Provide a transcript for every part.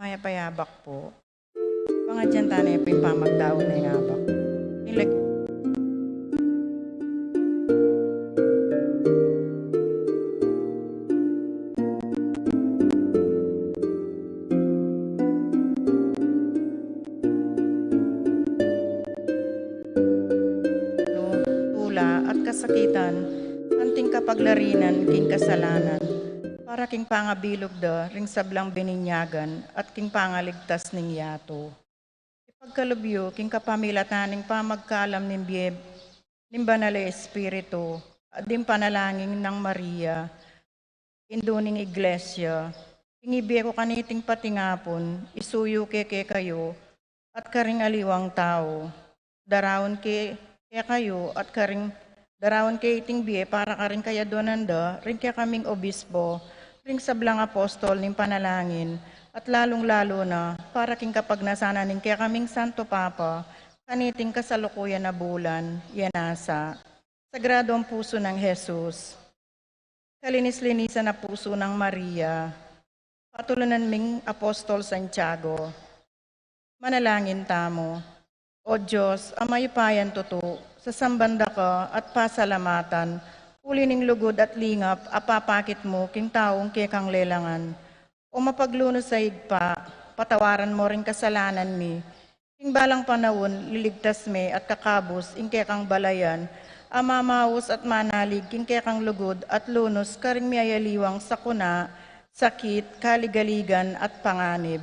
Maya payabak po. Pangadyan tanay po yung pamagdaon na yung abak. Ilag no, tula at kasakitan, anting kapaglarinan, king kasalanan, para king pangabilog da, ring sablang bininyagan, at king pangaligtas ning yato. Ipagkalubyo, king kapamilataning pamagkalam ning biyeb, ning banal espiritu, at dim panalangin ng Maria, induning iglesia, ingibiya ko kaniting patingapon, isuyo ke kayo, at karing aliwang tao. Darawon ke kayo, at karing darawon ke iting biye, para karing kaya donanda, ring kaya kaming obispo, ring sablang apostol ning panalangin, at lalong-lalo na, para king kapag nasananin kaya kaming Santo Papa, kaniting kasalukuyan na bulan, yanasa. Sagrado ang puso ng Jesus. Kalinis-linisan na puso ng Maria. Patulunan ming Apostol Santiago. Manalangin tamo. O Diyos, amayupayan tuto, sa sambanda ka at pasalamatan, uli ning lugod at lingap, apapakit mo, king taong kekang lelangan. O mapagluno sa higpa, patawaran mo ring kasalanan mi. King balang panahon, liligtas me at kakabos, ing kekang balayan, amamaus at manalig, king kekang lugod at lunos, karing miyayaliwang sakuna, sakit, kaligaligan at panganib.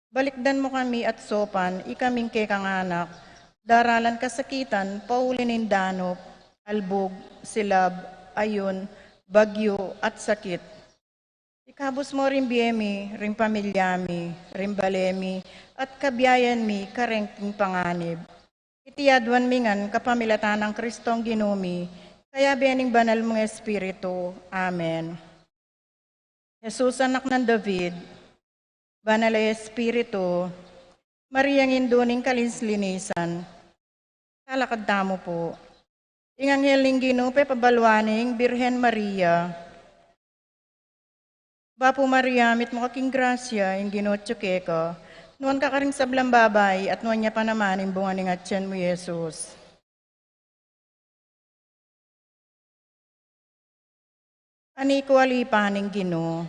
Balikdan mo kami at sopan, ikaming kekang anak, daralan kasakitan, paulinin danop, albog, silab, ayun, bagyo at sakit. Ikabos mo rin biyemi, rin pamilyami, rin balemi, at kabiyayan mi, karengking panganib. Itiyadwan mingan kapamilatan ng Kristong ginumi, kaya biyaning banal mong Espiritu. Amen. Jesus, anak ng David, banal ay Espiritu, Mariang induning kalislinisan, talakad tamo po. Inganghel ning ginupe pabalwaning, Birhen Maria, Bapo Maria, mit mo kaking grasya, yung ginotyo ka, nuan ka karing sablang babay, at nuan niya pa naman, yung bunga ning atyan mo, Jesus. Ani ko alipaning Ginoo.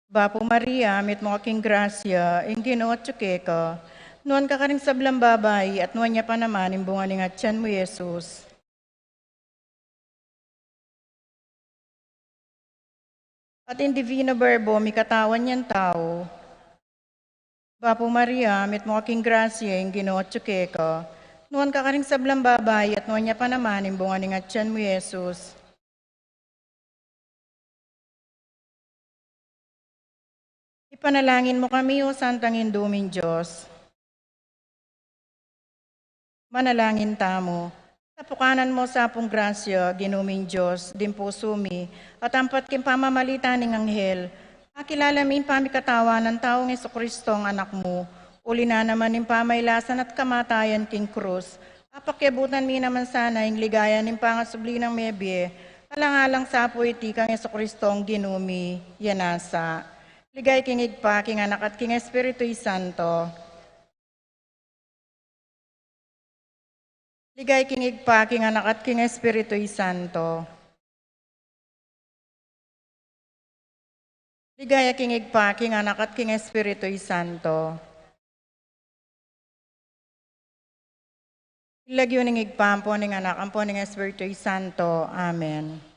Bapo Maria, mit mo kaking grasya, yung ginotyo ka, nuan ka karing sablang babay, at nuan niya pa naman, yung bunga ning atyan mo, Jesus. At in Divino Verbo, mi katawan niyan tao. Bapo Maria, mit mo kaking grasya, yung ginotyo ka, nuan ka karing sablang babay, at nuan niya pa naman, yung bunga ning atyan mo, Jesus. Ipanalangin mo kami, O Santang Induming Diyos. Manalangin tamo. Sa pukanan mo sa apong grasya, ginuming Diyos, din puso mi, at ampat kim pamamalita ning anghel, akilala mi pamikatawa ng taong Jesucristo ang anak mo, uli na naman ng pamaylasan at kamatayan king krus, apakyabutan mi naman sana yung ligaya ng pangasubli ng mebye, alang-alang sa puiti kang Jesucristo ang ginumi, yanasa. Ligay king igpa, king anak at king Espiritu'y Santo. Ligay king igpa, king anak at king Espiritu'y Santo. Ligaya king igpa, king anak at king Espiritu'y Santo. Ilagyo ning igpa, ampo ning anak, ampo ning Espiritu'y Santo. Amen.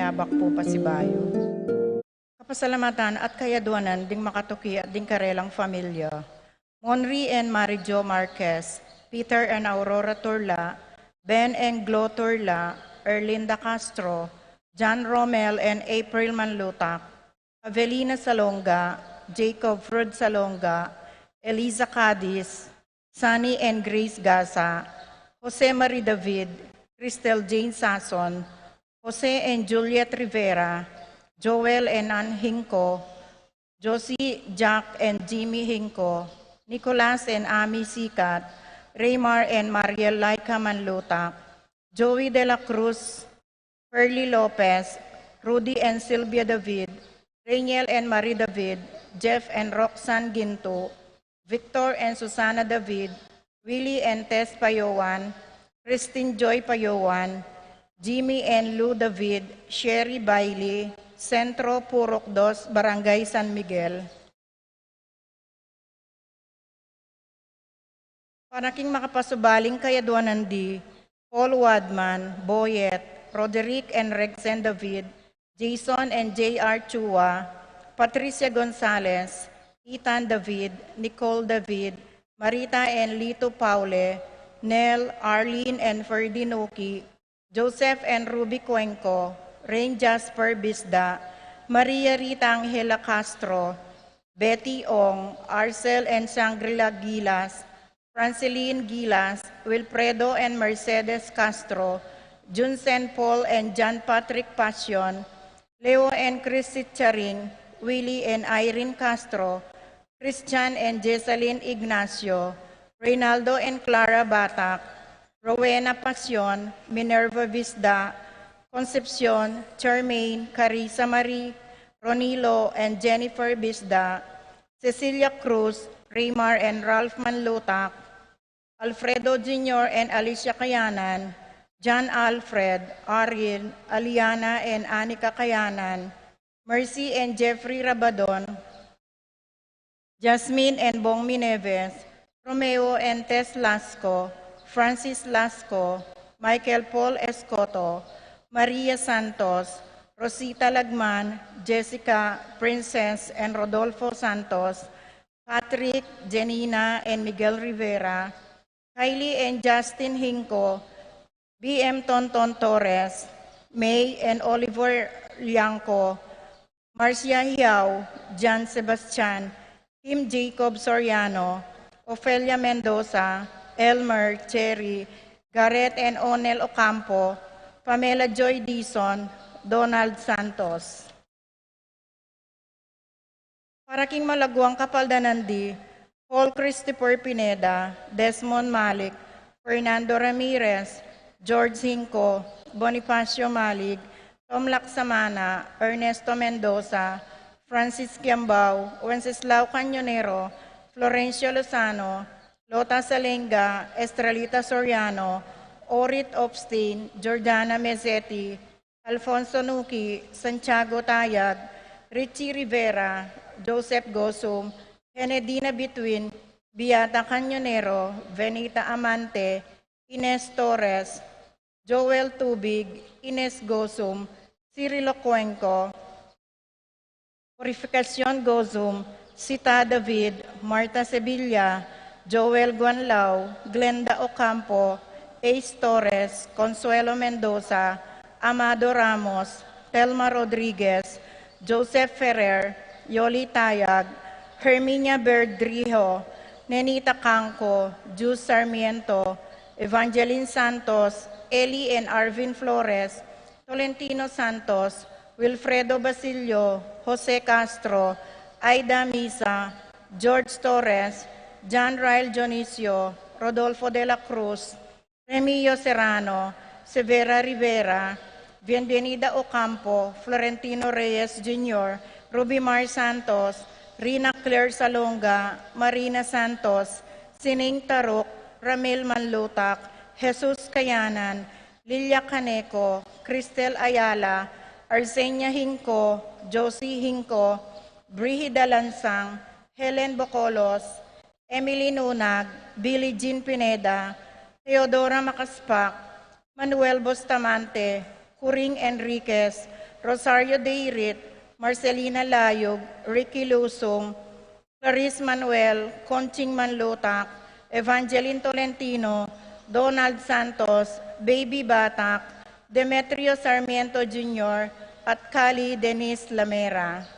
mayabak po pasibayo. Kapasalamatan at kayaduanan ding makatuki at ding karelang familia. Monri and Marijo Marquez, Peter and Aurora Turla, Ben and Glo Turla, Erlinda Castro, John Romel and April Manlutak, Avelina Salonga, Jacob Frud Salonga, Eliza Cadiz, Sunny and Grace Gasa, Jose Marie David, Cristel Jane Sason, Jose and Juliet Rivera, Joel and Ann Hinco, Josie, Jack and Jimmy Hinco, Nicolas and Ami Sikat, Raymar and Mariel Laika Manlutak, Joey De La Cruz, Perly Lopez, Rudy and Sylvia David, Rainiel and Marie David, Jeff and Roxanne Ginto, Victor and Susana David, Willie and Tess Payowan, Christine Joy Payowan, Jimmy and Lou David, Sherry Bailey, Centro Purok 2, Barangay San Miguel. Panaking makapasubaling kayaduanan di, Paul Wadman, Boyet, Roderick and Rexen David, Jason and J.R. Chua, Patricia Gonzalez, Ethan David, Nicole David, Marita and Lito Paule, Nel, Arlene and Ferdinoki, Joseph and Ruby Cuenco, Rain Jasper Bisda, Maria Rita Angela Castro, Betty Ong, Arcel and Shangri-La Gilas, Franceline Gilas, Wilfredo and Mercedes Castro, Junsen Paul and John Patrick Passion, Leo and Christy Charing, Willie and Irene Castro, Christian and Jessalyn Ignacio, Reynaldo and Clara Batak, Rowena Passion, Minerva Visda, Concepcion, Charmaine, Carissa Marie, Ronilo and Jennifer Visda, Cecilia Cruz, Raymar and Ralph Manlutak, Alfredo Jr. and Alicia Kayanan, John Alfred, Ariel, Aliana and Anika Kayanan, Mercy and Jeffrey Rabadon, Jasmine and Bongmi Neves, Romeo and Tess Lasco, Francis Lasco, Michael Paul Escoto, Maria Santos, Rosita Lagman, Jessica, Princess and Rodolfo Santos, Patrick, Janina and Miguel Rivera, Kylie and Justin Hinco, BM Tonton Torres, May and Oliver Lianco, Marcia Hiao, John Sebastian, Kim Jacob Soriano, Ofelia Mendoza, Elmer Cherry, Garrett and Onel Ocampo, Pamela Joy Dizon, Donald Santos. Para king malagwang kapaldanandi, Paul Christopher Pineda, Desmond Malik, Fernando Ramirez, George Hinco, Bonifacio Malig, Tom Laksamana, Ernesto Mendoza, Francis Kiambao, Wenceslao Cañonero, Florencio Lozano, Lota Salenga, Estrelita Soriano, Orit Opstein, Jordana Mezzetti, Alfonso Nuki, Santiago Tayag, Richie Rivera, Joseph Gosum, Henedina Bituin, Beata Cañonero, Venita Amante, Ines Torres, Joel Tubig, Ines Gosum, Cirilo Cuenco, Purificación Gosum, Sita David, Marta Sevilla, Joel Guanlao, Glenda Ocampo, Ace Torres, Consuelo Mendoza, Amado Ramos, Telma Rodriguez, Joseph Ferrer, Yoli Tayag, Herminia Berdrijo, Nenita Canco, Jus Sarmiento, Evangeline Santos, Eli and Arvin Flores, Tolentino Santos, Wilfredo Basilio, Jose Castro, Aida Misa, George Torres, John Rael Dionisio, Rodolfo de la Cruz, Remilio Serrano, Severa Rivera, Bienvenida Ocampo, Florentino Reyes Jr., Ruby Mar Santos, Rina Claire Salonga, Marina Santos, Sining Tarok, Ramil Manlutak, Jesus Kayanan, Lilia Caneco, Cristel Ayala, Arsenia Hinco, Josie Hinco, Brihida Lansang, Helen Bocolos, Emily Nunag, Billie Jean Pineda, Teodora Macaspak, Manuel Bustamante, Curing Enriquez, Rosario Deirit, Marcelina Layog, Ricky Lusong, Clarice Manuel, Conching Manlutak, Evangeline Tolentino, Donald Santos, Baby Batak, Demetrio Sarmiento Jr., at Kali Denise Lamera.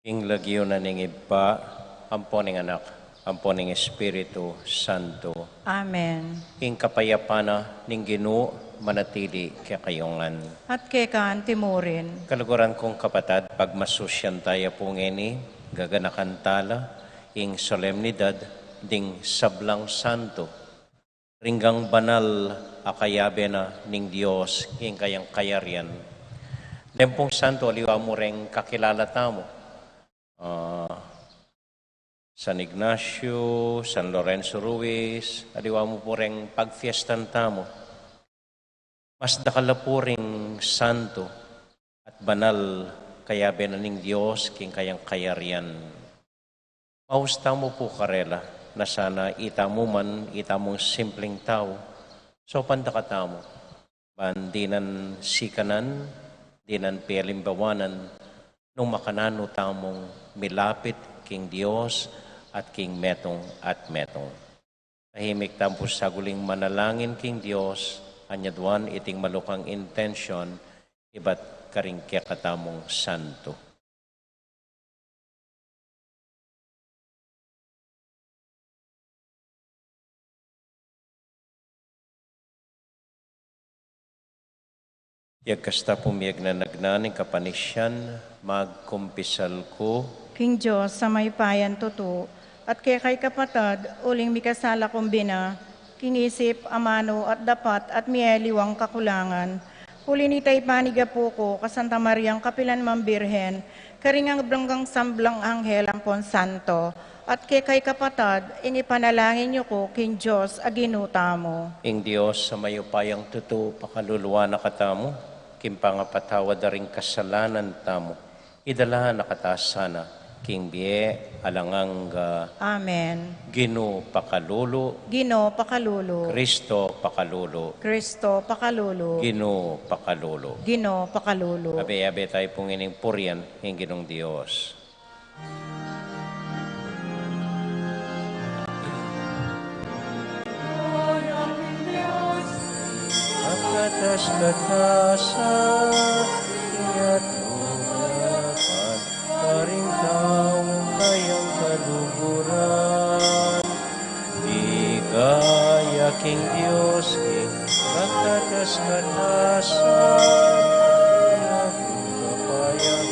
ing lagyo na ning iba, amponing anak, amponing Espiritu Santo. Amen. Ing kapayapana ning Ginoo manatili kaya kayongan. At kekaan timurin, Kaluguran kong kapatad, pagmasusyan tayo po ngeni, gaganakan tala, ing solemnidad ding sablang santo. Ringgang banal akayabe na ning Dios ing kayang kayarian. Lempong santo, aliwa mo ring kakilala tamo. San Ignacio, San Lorenzo Ruiz, aliwa mo po ring pagfiestan tamo. Mas dakala po ring santo at banal kaya benaning Diyos king kayang kayarian. Mausta mo po karela na sana itamo man, itamong simpleng tao, so pandakatamo. Bandinan sikanan, dinan pelimbawanan, nung makanano tamong milapit king Diyos at king metong at metong. Tahimik tampos sa guling manalangin king Diyos, anyaduan iting malukang intensyon, iba't karing katamong santo. Yagkasta pumiyag na nagnaning kapanisyan, magkumpisal ko. King Diyos sa may payan tuto, at kay kapatad, uling mikasala kumbina, kinisip, amano at dapat at mieliwang kakulangan. Huli ni tay paniga po ko, kasanta Mariang Kapilan Mambirhen, karingang blanggang samblang anghel ampon santo, at kay kapatad, inipanalangin niyo ko, King Diyos, aginuta mo. Ing Diyos sa mayupayang tuto, pakaluluwa na katamo, kimpangapatawa da ring kasalanan tamo, idala nakataas sana, King Bie, alanganga. Amen. Ginoo pakalulo, Ginoo pakalulo, Kristo pakalulo, Kristo pakalulo, Ginoo pakalulo. Ginoo pakalulo. Abe-abe tayo pong ining purian, ing Ginong Diyos. Katas-katasan, iyatugapan, karing taong kayang kaluguran. Di kaya king Diyos, king katas-katasan, iyatugapayapan,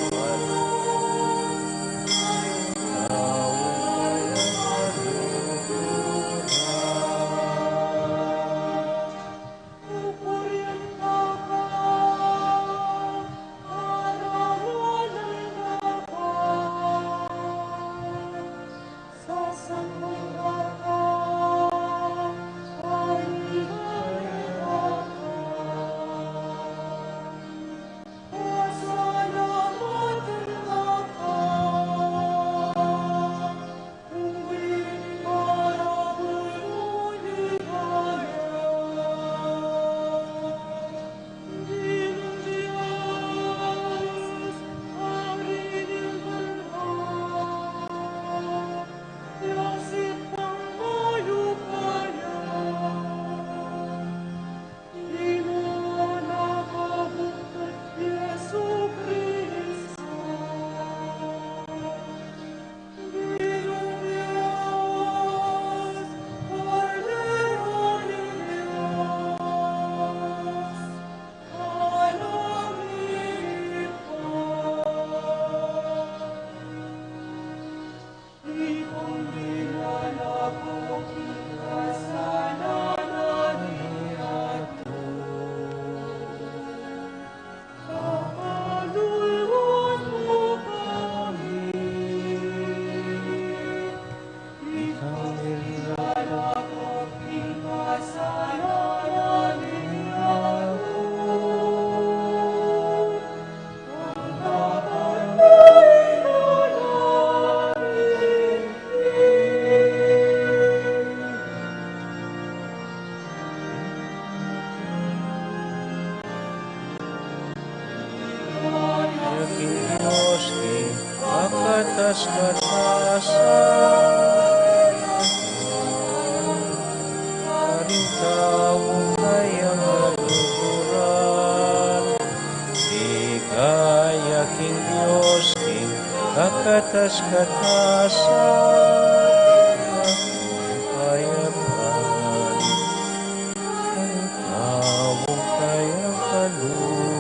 taong kayang kaluguran. King Diyos, King Kakatas-katasan, kayapan, ang tawong kayang kaluluhan.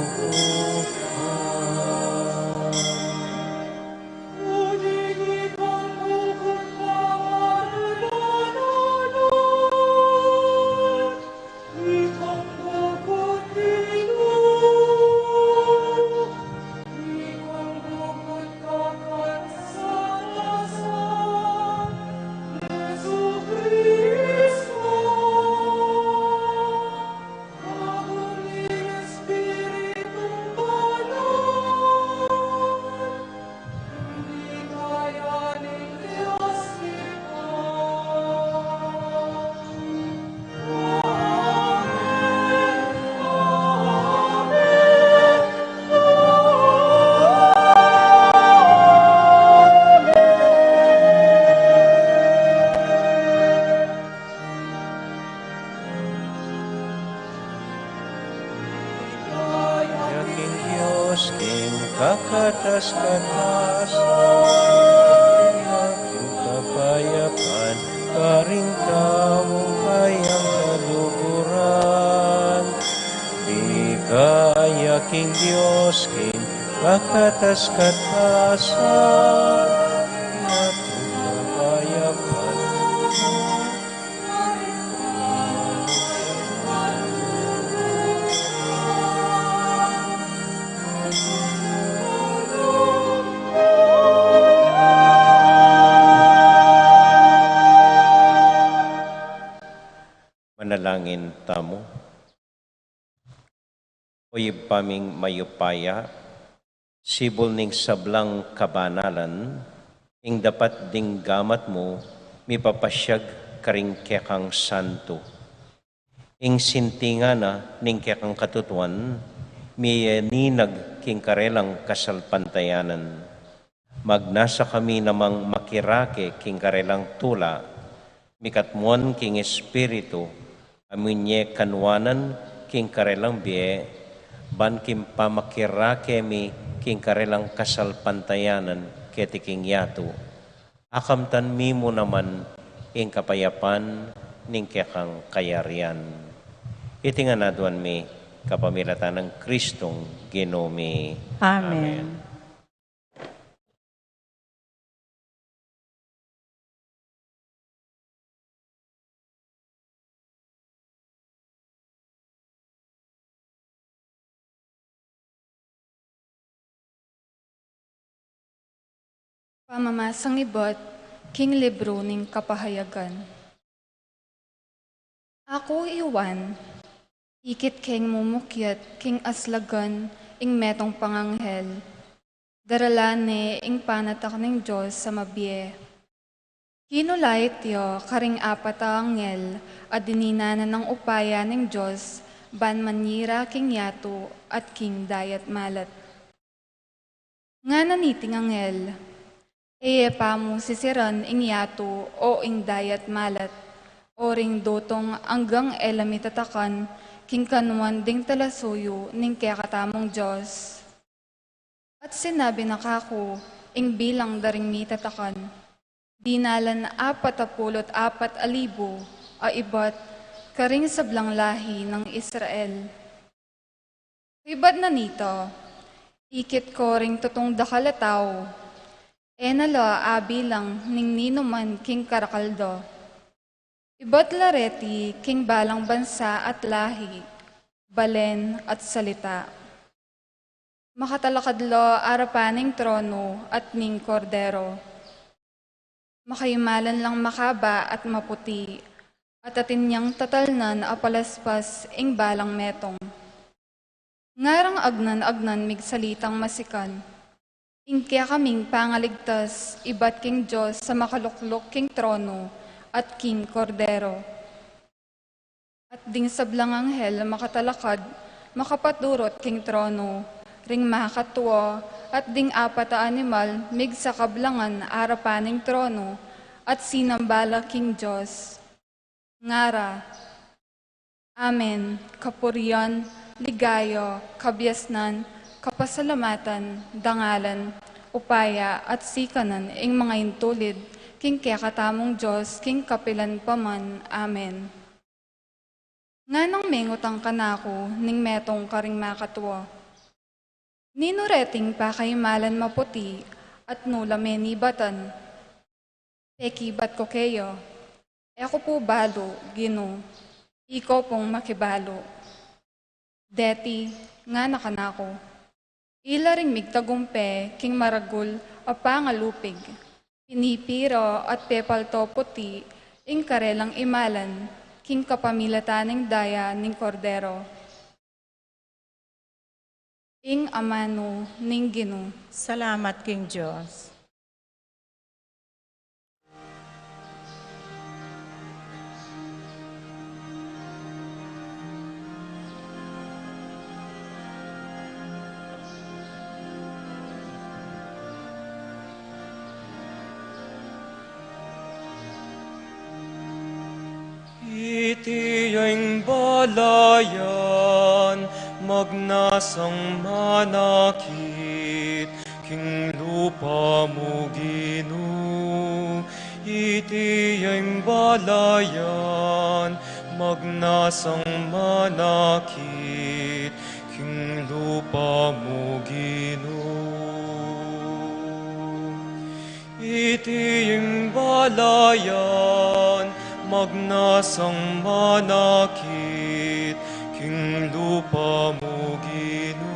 Yaking Diyos, king kakatas-katasan, yaking kapayapaan, paring tamong kayang kaluguran. Di kaya king Diyos, king kakatas-katasan, yaking kapayapaan, manalangin tamo. Uyib paming mayupaya, sibol ning sablang kabanalan, ing dapat ding gamat mo, mipapasyag karing kekang santo. Ing sintinga na ning kekang katutuan, miyaninag king karelang kasalpantayanan. Magnasa kami namang makirake king karelang tula, mikatmuan king espiritu, aminye kanwanan king karelang biye, ban kim pamakirake mi king karelang kasalpantayanan keti king yato. Akamtan mimo naman ing kapayapan ning kekang kayarian. Iti nga naduan mi kapamilatan ng Kristong Ginoo. Amen. Pamamasang ibot, king libro ning kapahayagan. Ako iwan, ikit king mumukyat, king aslagan, ing metong panganghel. Daralane ing panatak ning Diyos sa mabiye. Kinulait yo, karing apat angel, at dininanan ng upaya ning Diyos, ban manira king yato, at king dayat malat. Nga naniting angel, pa mo sisiran ing yato o ing dayat malat, o ring dotong anggang elamitatakan, king kanuan ding talasuyo ning kakatamong Diyos. At sinabi na kako, ing bilang daring mitatakan, dinalan 44,000 a ibat, karing sablang lahi ng Israel. Ibat na nito, ikit ko ring tutong dakalataw, enalo abilang ning ninuman king karakaldo. Ibat lareti king balang bansa at lahi, balen at salita. Makatalakadlo arapaning trono at ning kordero. Makaimalan lang makaba at maputi, at atin niyang tatalnan apalaspas ing balang metong. Ngarang agnan migsalitang masikan, ingkya kaming pangaligtas, ibat king Diyos sa makaluklok king trono at king kordero. At ding sablang anghel makatalakad, makapaturot king trono, ring makatuwa, at ding apat a animal mig sa kablangan arapaning trono, at sinambala king Diyos. Ngara, Amen, kapurian, ligayo, kabyasnan, kapasalamatan, dangalan, upaya at sikanan ing mga intulid, king katamong Diyos, king kapilan paman. Amen. Nga nang mengutang kanako, ning metong karing makatwa. Ninureting pa kay malan maputi, at nulamen ibatan. Pekibat ko kayo, ako po balo, Gino, ikaw pong makibalo. Deti, nga nakanako. Ila ring migtagumpe, king maragul, apangalupig. Pinipiro at pepalto puti, ing karelang imalan, king kapamilataning daya ning kordero. Ing amano ning Gino. Salamat, King Diyos. Itiyeng balayan, magnasang manakit, king lupa mo Gino. Itiyeng balayan, magnasang manakit, king lupa mo Gino. Itiyeng balayan, magnasang manakit, king lupa mo Gino.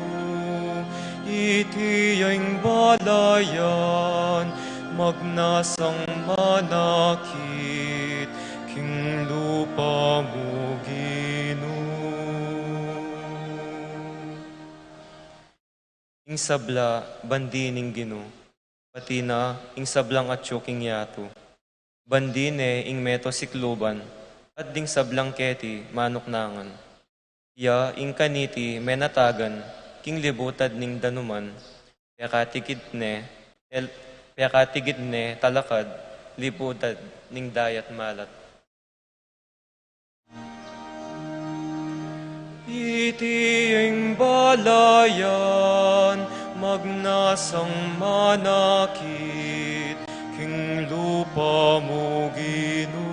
Itiyeng balayan, magnasang manakit, king lupa mo Gino. Ing sabla, bandining Gino, pati na ing sablang at king yato. Bandine ing meto sikluban, at ding sablang keti manuknangan. Ya ing kaniti menatagan, king libutad ning danuman, pekatigid ne talakad, libutad ning dayat malat. Itiyeng balayan, magnasang manakit, king lupa mo Gino.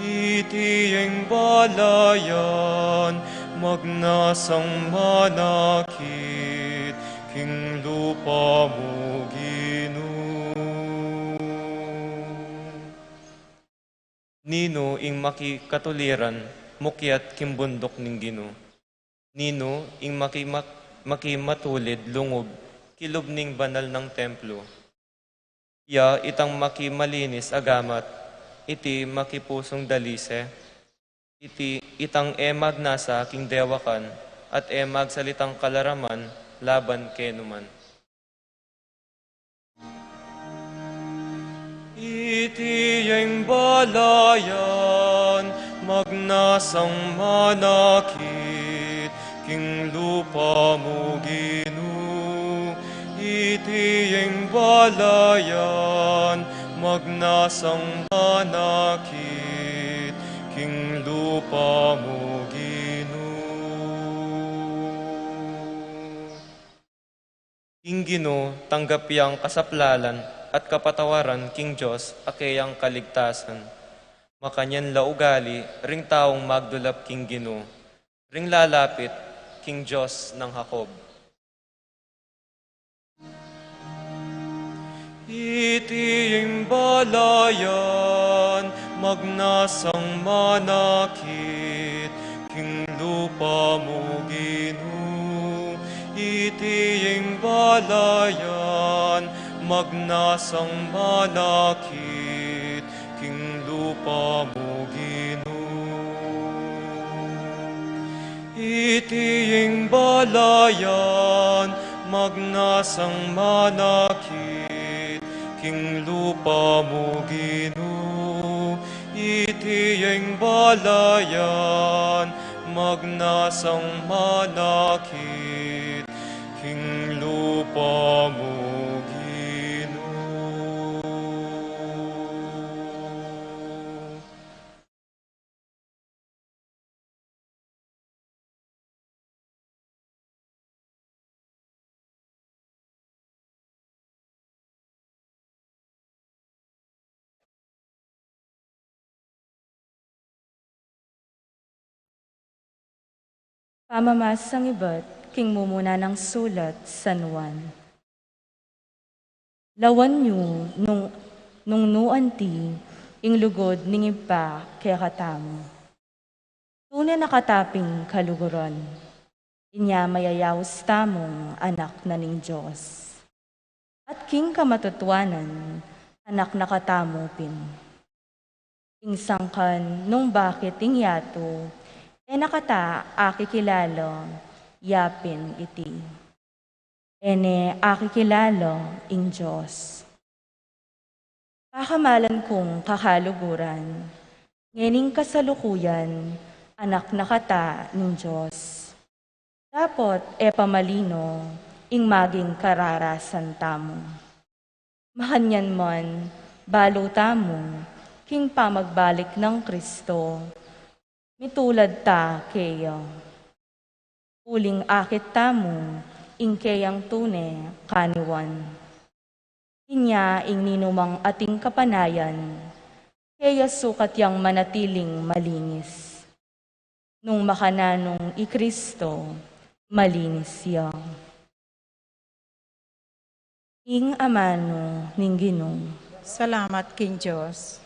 Itiyeng balayan, magnasang manakit, king lupa mo Gino. Nino ing makikatuliran, mukyat kimbundok ning Gino. Nino ing makimatulid lungob, kilob ning banal ng templo. Ya itang makimalinis agamat, iti makipusong dalise, iti itang emag nasa king dewakan, at emag salitang kalaraman, laban kenuman. Itiyeng balayan, magnasang manakit, king lupa mo Gino. Itiyeng balayan, magnasang manakit, king lupa mo Gino. King Gino, tanggapiyang kasaplalan at kapatawaran king Diyos, akeyang kaligtasan. Makanyan laugali, ring taong magdulap king Gino, ring lalapit king Diyos ng Hakob. Itiyeng balayan, magnasang manakit, king lupa mo Gino. Itiyeng balayan, magnasang manakit, king lupa mo Gino. Itiyeng balayan, magnasang manakit, king lupa mo Gino. Itiyeng balayan, magnasang manakit, king lupa mo Pamamasang iba't king mumuna ng sulat San Juan. Lawan nyo nung nuanti ing lugod ning iba kaya katamo. Tunay nakataping kaluguran, inya mayayaws tamong anak na ning Diyos. At king kamatutuanan, anak nakatamo pin. Ing sangkan nung bakit ing yato, nakata akikilalo, yapin iti. Ene akikilalo ing Diyos. Pakamalan kong kakaluguran, ngening kasalukuyan, anak nakata ning Diyos. Dapat pamalino, ing maging kararasan tamo. Mahanyan man, balo tamo, king pamagbalik ng Kristo, mitulad ta kayo. Uling akit tamo, ing kayang tune kaniwan. Inya ing ninumang ating kapanayan, kaya sukat yang manatiling malinis. Nung makananong ikristo, malinis yang. Ing amano ning Ginoo. Salamat king Diyos.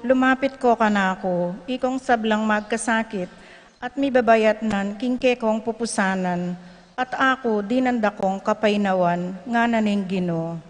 Lumapit ko kanako, ikong sablang magkasakit, at mibabayat nan kingke kong pupusanan, at ako dinanda kong kapainawan, nga naning Ginoo.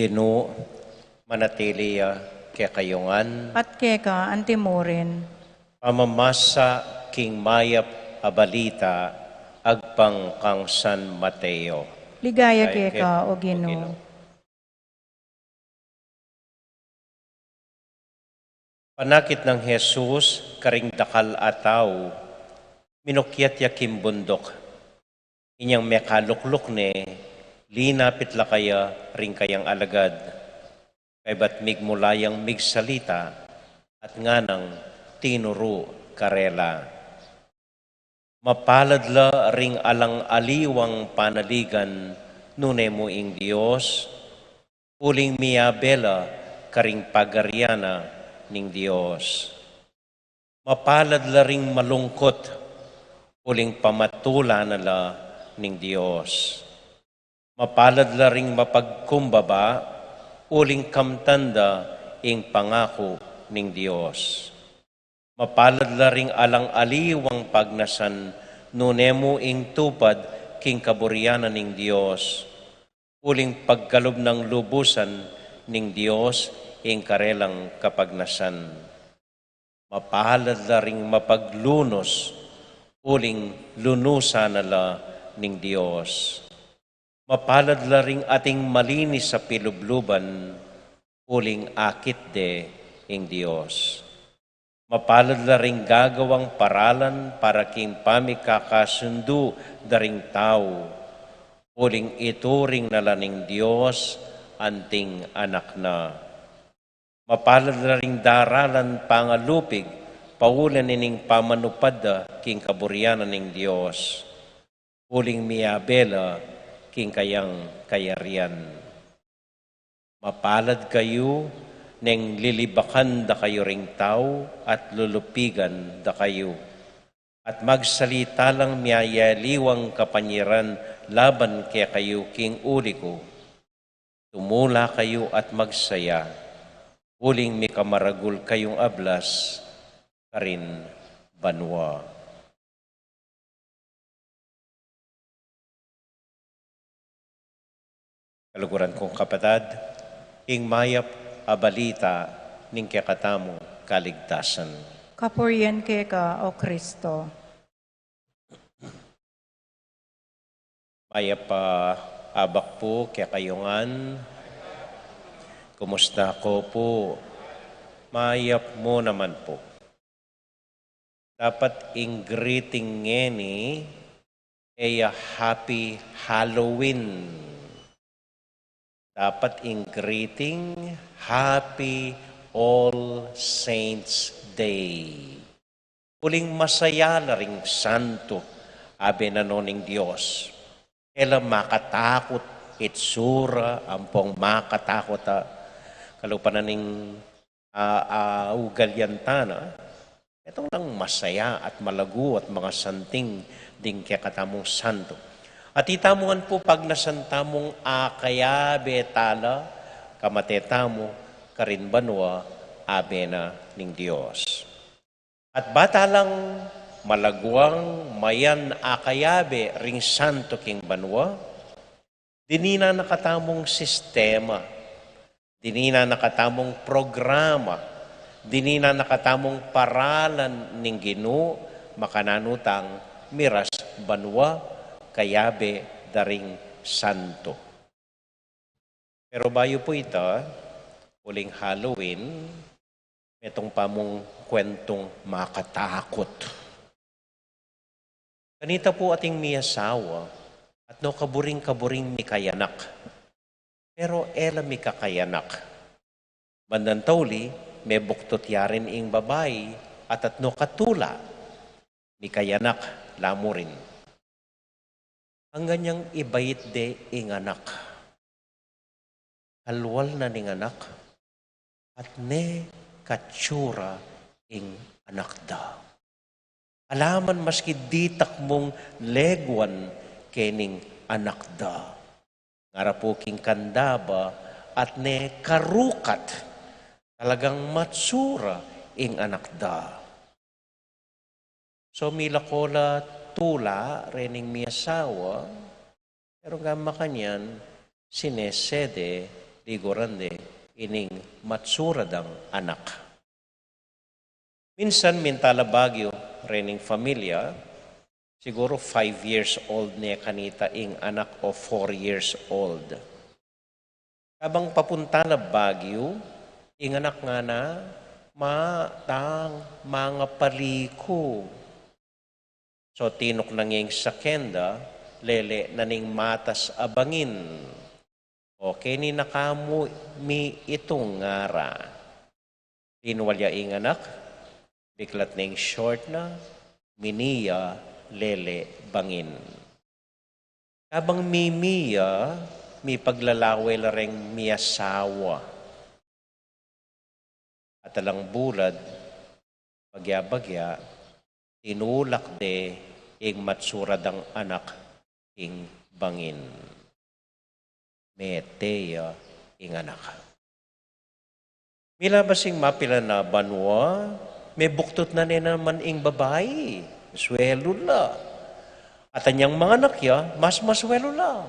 Ginoo, manatili kaya kayongan, At keka antimorin, pamamasa king mayap abalita, agpang kang San Mateo. ligaya Ay, keka o Ginoo. Panakit ng Jesus, karing dakal ataw, minukyat yakim bundok. Inyang mekalukluk ne, linapit la kaya ring kayang alagad. Kay ba't migmulayang migsalita, at nganang tinuro karela. Mapalad la ring alang aliwang panaligan, nune mo ing Diyos, uling miyabela karing pagaryana ning Diyos. Mapalad la ring malungkot, uling pamatula na la ning Diyos. Mapalad la ring mapagkumbaba, uling kamtanda ing pangako ning Diyos. Mapalad la ring alang aliwang pagnasan, nunemo ing tupad king kaburyanan ning Diyos. Uling pagkalob ng lubusan ning Diyos ing karelang kapagnasan. Mapalad la ring mapaglunos, uling lunusan na la ning Diyos. Mapalad la ring ating malinis sa pilubluban, uling akit de ing Diyos. Mapalad la ring gagawang paralan para king pamikakasundu daring tao, uling ituring na la ning Diyos anting anak na. Mapalad la ring daralan pangalupig, paulan nining pamanupad king kaburyanan ning Diyos, uling miyabela king kayang kayarian. Mapalad kayo neng lilibakan da kayo ring tao at lulupigan da kayo. At magsalita lang miyayaliwang kapanyiran laban kaya kayo king uli ko. Tumula kayo at magsaya, uling may kamaragul kayong ablas, karin banwa. Kaluguran kong kapatad, ing mayap abalita ning kakatamo kaligtasan. Kapurian ka, O Kristo. Mayap abak po kaya kayongan. Kumusta ko po? Mayap mo naman po. Dapat ing greeting ngeni ay Happy Halloween. Dapat ing greeting Happy All Saints Day. Uling masaya na ring santo, abe na noning Diyos. Ela makatakot itsura, ampong makatakot kalupanan ning ugalyantana. Itong lang masaya at malago at mga santing ding katamong santo. At itamuan po pag nasantamong akaya betala, kamatetamo, karinbanwa, abe na ning Diyos. At bata lang malagwang mayan akayabe ring santo king banwa, dinina nakatamong sistema, dinina nakatamong programa, dinina nakatamong paralan ning Ginoo makananutang miras banwa kayabe daring santo. Pero bayo po ito, uling Halloween, itong pamong kwentong makatakot. Kanita po ating miyasawa at no kaburing-kaburing mi kayanak. Pero ela mi kakayanak. Bandan tawli, may buktot yarin ing babay at no katula, mi kayanak lamo rin. Ang ganyang ibayit de ing anak. Alwal na ning anak at ne katsura ing anak da. Alaman maski ditak mong legwan kening anak da. Ngarapuking kandaba at ne karukat talagang matsura ing anak da. So milakola tula rening miyasawa pero nga makanyan sinesede ligorande ining matsuradang anak. Minsan mintala Baguio rening familia, siguro 5 years old niya kanita ing anak o 4 years old. Habang papunta na Baguio, ing anak nga na, matang mga paliko. So tinok na nging sakenda, lele na ning matas abangin. Okay ni nakamu mi itong ngara. Tinwalya ing anak, biklat ning short na, miniya lele bangin. Habang mimiya, mi paglalaway lareng miyasawa. At alang bulad, bagya-bagya, tinulak de ing matsuradang anak ing bangin. Meteya ing anak. Mila basing mapila na banwa, may buktot na naman ing babae. Swelo la. At anyang mga anak ya, mas maswelo la.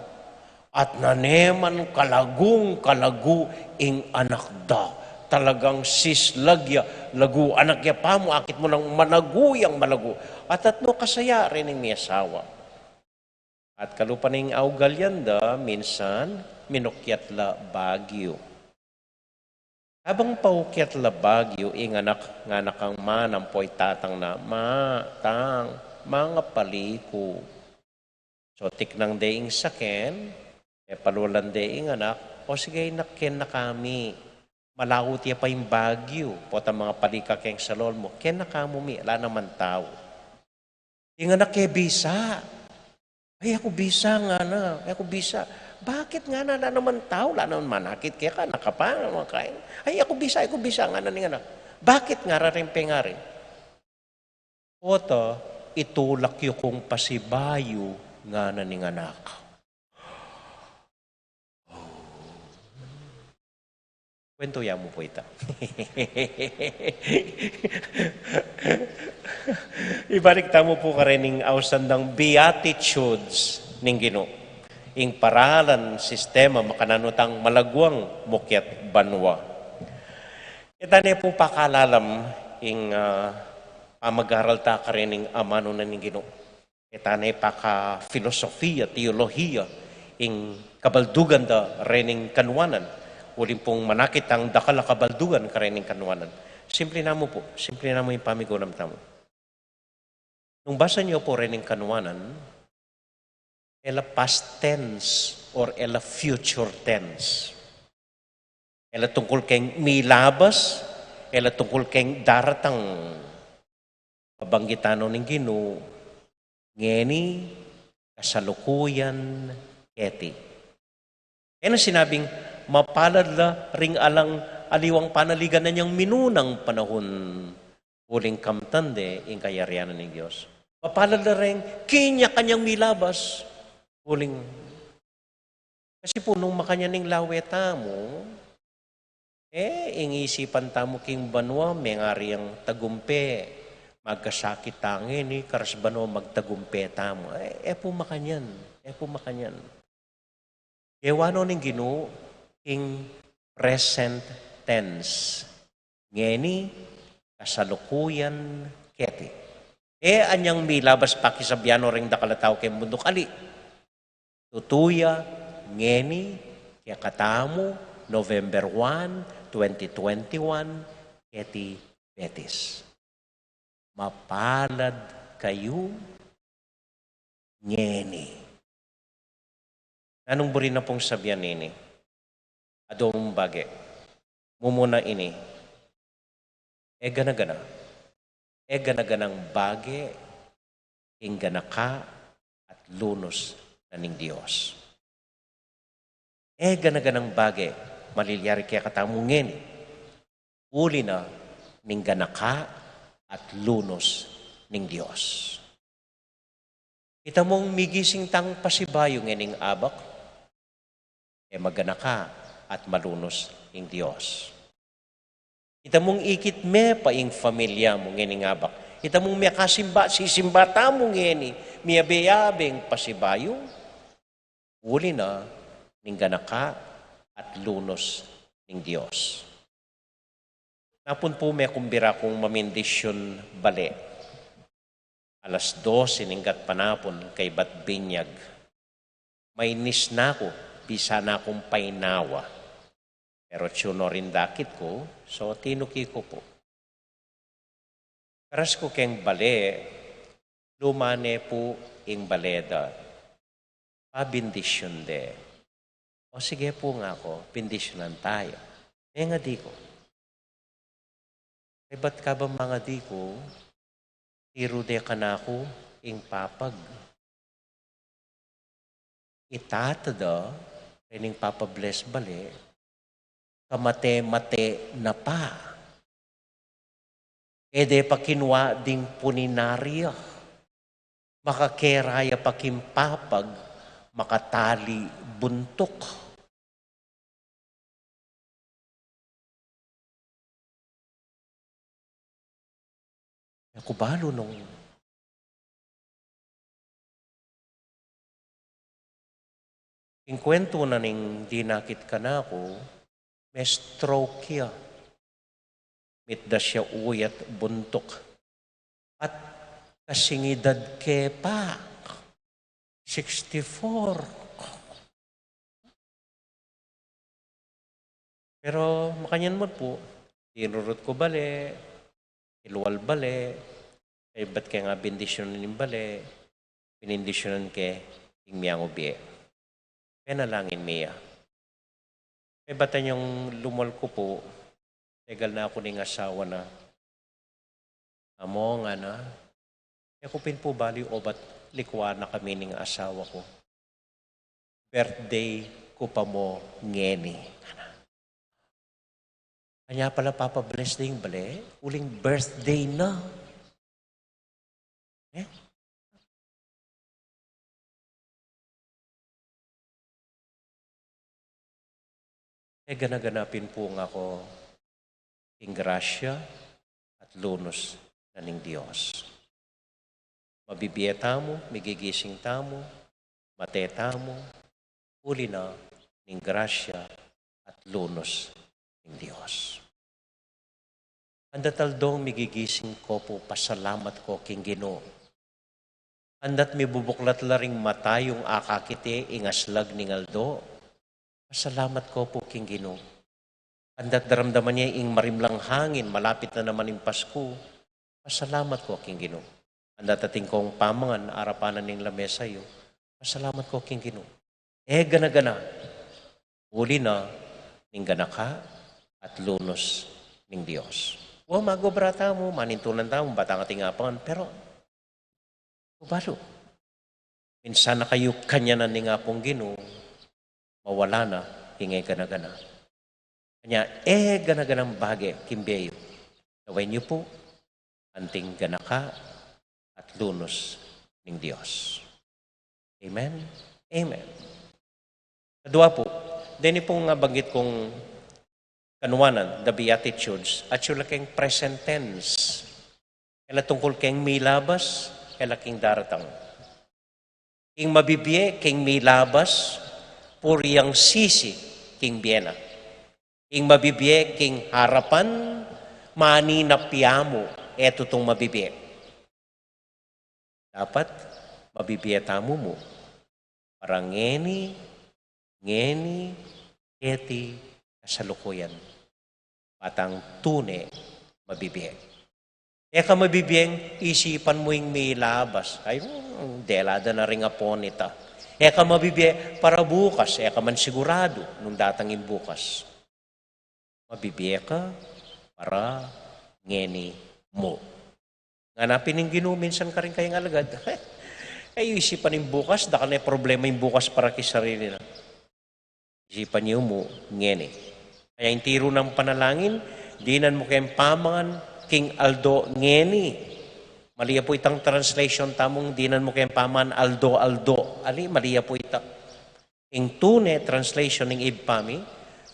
At naneman kalagu ing anak da. Talagang sislagya, lagu anak ya pa mo, akit mo ng managuyang malagu. At atno kasaya rin ng miyasawa. At kalupaning augalyanda, minsan, minukyat la Baguio. Habang paukyat la Baguio, ing anak nga nakang manampoy tatang na, matang, mga paliko. So, tiknang deing saken, palulan deing anak, o sige, nakin na kami. Malawot ya pa yung Baguio, pota mga palika keng salol mo, ken na kamo mi, ala naman tao. Ing anak kay bisa. Ay, ako bisa nga na, ako bisa. Bakit nga na naman tao, la naman manakit kaya ka, nakapang naman kain. Ay, ako bisa nga na nga na. Bakit nga rin pengari? Oto, itulak yung kong pasibayo nga na ning anak. Kwento ya mo po ita. Ibalik tamo po ka rin ng ausandang Beatitudes ning Ginoo. ing paralan sistema makananutang malagwang mukyat banwa. Itane po pakalalam ing pamag-aral ta karining amano na ning Ginoo. Itane paka filosofiya, teolohiya ing kabaldugan da rening kanwanan. Uling pong manakit ang dakala kabaldugan karining kanwanan. Simple na mo po, simple na mo yung pamigunam tamo. Nung basa niyo po rening kanwanan, ela past tense or ela future tense. Ela tungkol keng milabas, ela tungkol keng daratang pabanggitano ning Ginoo, ngeni kasalukuyan keti. Yan ang sinabing mapalad la ring alang aliwang panaligan na niyang minunang panahon uling kamtande ing kayarianan ng Diyos. Mapalad la ring kanya-kanyang milabas uling. Kasi po nung makanyaning laweta mo, ingisipan tamo king banwa, may ngari ang tagumpe, magkasakit tangin, karas banwa magtagumpe tamo. Po makanyan, po makanyan. Wano ning Ginoo, ing present tense. Ngeni, kasalukuyan, keti. Anyang milabas pakisabyano ring dakalataw kay mundo kali. Tutuya, ngeni, kaya katamu, November 1, 2021, keti betis. Mapalad kayo, ngeni. Anong buri na pong sabyan ini? Adong bage. Mumuna ini. Gana-gana. Gana-ganang bage, ingganaka at lunos na ning Diyos. Gana-ganang bage, maliliari kaya katamungin. Uli na ning ganaka at lunos ning Diyos. Kita mong migising tang pasibayong ining abak, maganaka at malunos ing Diyos. Kita mong ikit me pa ing familia mong ining abak. Kita mong may kasimba, sisimba tamong ini, miyabeyabeng pasibayong, uli na ning ganaka at lunos ning Diyos. Napun po may kumbira kong mamindisyon bale. Alas 12 ninggat panapon kay Batbinyag. May nis na ko, bisa na akong painawa. Pero tsuno rin dakit ko, so tinuki ko po. Karas ko keng bale, lumane po ing baleda. Pabindisyon de. O sige po nga ako, bindisyonan tayo. Nga di ko. Ba't ka ba mga di ko, irude ka na ako ing papag. Itatada, rining papabless bale, kamate-mate na pa. Ede pa kinwa ding puninarya, makakeraya pa kimpapag, makatali buntok. Ako balo nung kwento na ning dinakit ka na ako, may stroke ya. Mitda siya uyat buntok. At kasingidad ke pa. 64. Pero makanyan mo po, tinurot ko bale, iluwal bale, ay ba't kaya nga bindisyonan yung bale, pinindisyonan ke yung miyang ubi. Kaya nalangin miya. Ay ba't yung lumal ko po, tegal na ako ng asawa na, amo nga na, kaya kupin po bali o ba't likwa na kami ng asawa ko. Birthday ko pa mo ngeni. Kanya pala papabless na yung bale, uling birthday na. Ganaganapin po nga ako ing grasya at lunos na ning Diyos. Mabibiya tamo, migigising tamo, mateta mo, uli na ning grasya at lunos ng Dios. Andat aldong migigising ko po, pasalamat ko king Ginoo. Andat mi bubuklat laring mata yung akakite ingaslag ning aldo. Pasalamat ko po king Ginoo. Andat daramdaman niya ing marimlang hangin, malapit na naman yung Pasko. Pasalamat ko king Ginoo. Andat ating kong pamangan, arapanan ning lamesa yo. Pasalamat ko king Ginoo. Gana-gana. Uli na ning ganaka at lunos ning Dios. O magobrata mo, manintunan ta mo, batang ating apangan, pero balo. Minsan na kayo kanya na ning apong Ginoo, mawala na, hingay gana-gana. Kanya, gana-ganang bagay, kimbeyo. Naway niyo po, anting ganaka at lunos ning Dios. Amen? Amen. Kadua po, dini pong banggit kong kanuwanan, the Beatitudes, at yung laking present tense. Kaya tungkol keng may labas, kaya laking daratang. King mabibiye, king may labas, puriyang sisi, king biyena. King mabibiye, king harapan, mani na piyamo, eto tong mabibiye. Dapat, mabibiye tamo mo. Parang ngeni, eti, kasalukuyan. Patang tune, mabibiye. Ka mabibiyeng, isipan mo yung may labas. Ay, delada na rin po nita. Ka mabibiye, para bukas. Ka man sigurado, nung datangin bukas. Mabibiye ka, para ngeni mo. Nganapin yung Ginoo, minsan ka rin kayong alagad. Ay, isipan yung bukas, daka na problema yung bukas para kisarili na. Isipan niyo mo, ngeni. Kaya yung tiro ng panalangin, dinan mo kayong pamangan, King Aldo ngeni. Maliya po itang translation tamong dinan mo kayong pamangan, Aldo. Ali, maliya po ita. Yung tune translation ng Ibpami,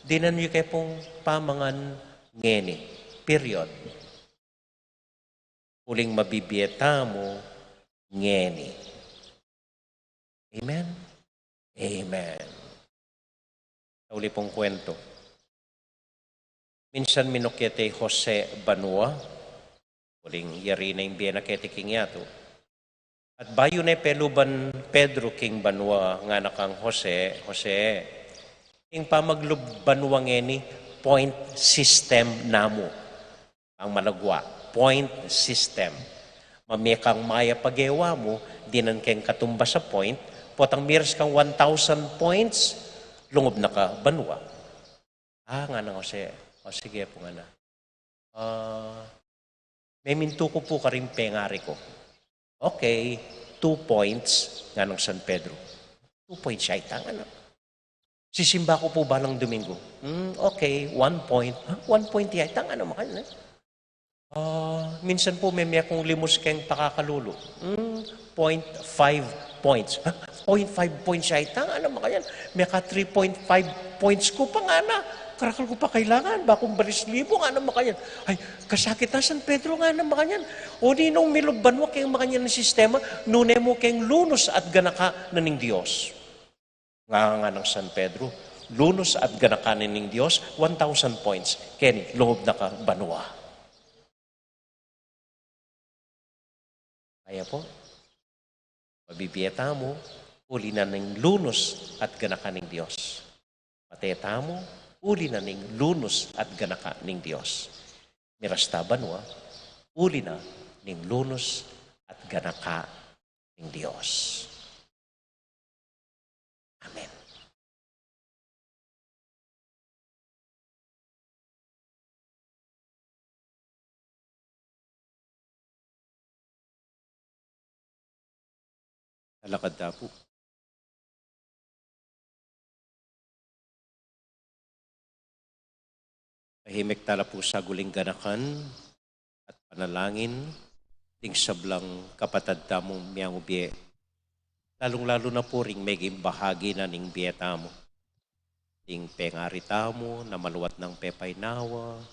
dinan mo kayo pong pamangan ngeni. Period. Uling mabibiyeta mo, ngeni. Amen? Amen. Uli pong kwento. Minsan minukyete Jose Banua, uling yari na yung biyena kete king yato. At bayo na peluban Pedro king Banua nga nakang Jose, king pamaglub Banua ngeni, point system namo. Ang malagwa, point system. Mamekang maya pagewa mo, dinan keng katumba sa point, potang miras kang 1,000 points, lungob na ka Banua. Nga na Jose. O sige po nga na. May minto ko po karing pengari ko. Okay, 2 points nga ng San Pedro. 2 points siya itang ano. Sisimba ko po balang Domingo. Okay, 1 point. 1 point siya itang ano makal na. Minsan po may kong limos keng pakakalulo. 0.5 points. 0.5 points siya itang ano makal yan. May ka 3.5 points ko pa nga na. Karakal ko pa kailangan, bakong balis libo, nga naman kanyan. Ay, kasakit na San Pedro nga naman kanyan. O di nung milubban mo kayong makanyan ng sistema, nune mo kayong lunos at ganaka na ning Diyos. Nga ng San Pedro, lunos at ganaka na ning Diyos, 1,000 points. Kenny, loob na ka, Banua. Kaya po, mabibiyeta mo, uli na ng lunos at ganaka ning Diyos. Mateta mo, uli na ning lunos at ganaka ning Diyos. Mirasta Banua, uli na ning lunos at ganaka ning Diyos. Amen. Alakad na po. Tahimik tala po sa guling ganakan at panalangin, ting sablang kapatad tamong miyang ubiye. Lalong-lalo na po ring may bahagi na ning biyeta mo. Ting pengari tamo na maluwat ng pepay nawa,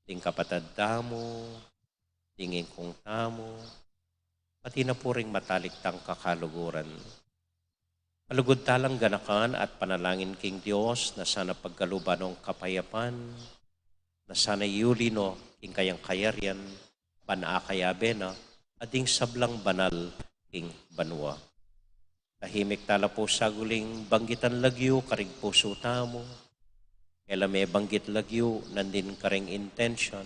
ting kapatad tamo, ting ingkong tamo, pati na po ring matalik tang kakaluguran. Alugod talang ganakan at panalangin king Diyos na sana pagkaluban ng kapayapan, na sana yuli no king kayang kayarian, panaakayabe na, ading sablang banal king banwa. Tahimik tala po sa guling banggitan lagyo karing puso tamo, kailan may banggit lagyo nandin karing intention,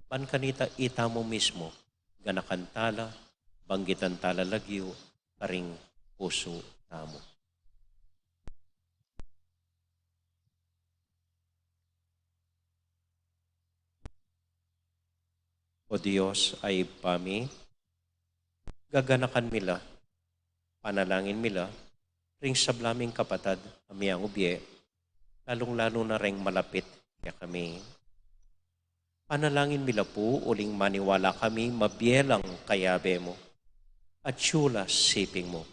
pan kanita ita mo mismo, ganakan tala, banggitan tala lagyo karing puso tamo. O Diyos ay pami, gaganakan mila, panalangin mila, ring sablaming kapatad, amiyang ubye, lalong-lalo na ring malapit kaya kami. Panalangin mila po, uling maniwala kami, mabielang kayabe mo, at syula siping mo.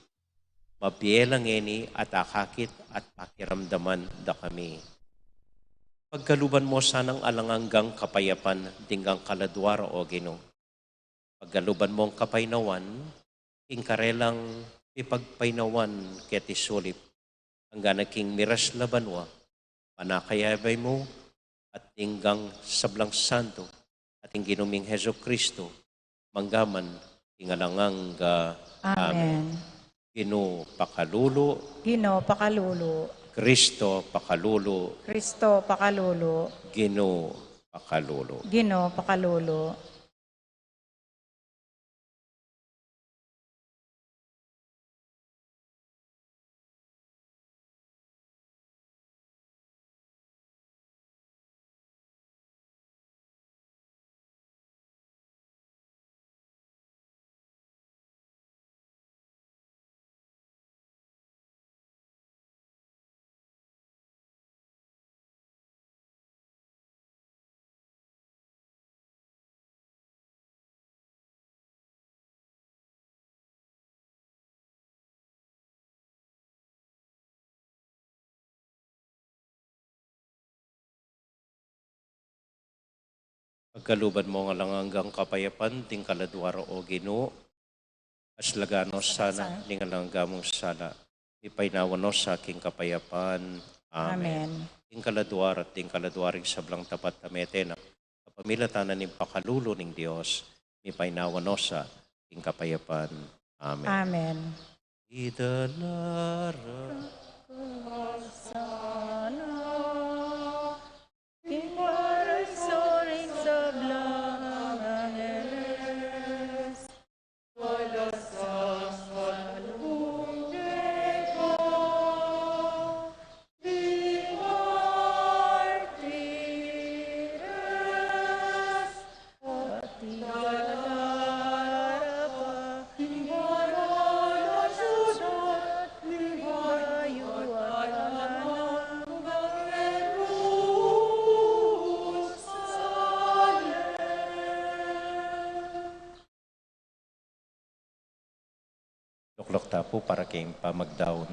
Mabielang eni at akakit at pakiramdaman da kami. Pagkaluban mo sanang alanganggang kapayapan, dinggang kaladwara o Ginoo. Pagkaluban mo ang kapaynawan, ingkarelang ipagpaynawan ket isulip, hanggang king miras labanwa, panakayabay mo at dinggang sablang santo, ating ginuming Heso Kristo, manggaman, ingalanganga. Amen. Ginoo pakalulo, Ginoo pakalulo. Kristo pakalulo, Kristo pakalulo. Ginoo pakalulo. Ginoo pakalulo. Pagkaluban mo nga lang hanggang kapayapan, ting kaladwaro o Ginoo, aslagano sana, ning alanggamong sala, ipaynawan sa aking kapayapan. Amen. Amen. Ting kaladwar at ting kaladwaring sablang tapat tamete na, kapamilatanan ng pakalulo ng Diyos, ipaynawan sa aking kapayapan. Amen. Amen. Idalara. Sana kinwarasoring sa blangangeles, wala sa salunde ko, di martires, at igalara pa, ingara sudat, ligayo at alanang Luklok tapo para kayong pamagdaon.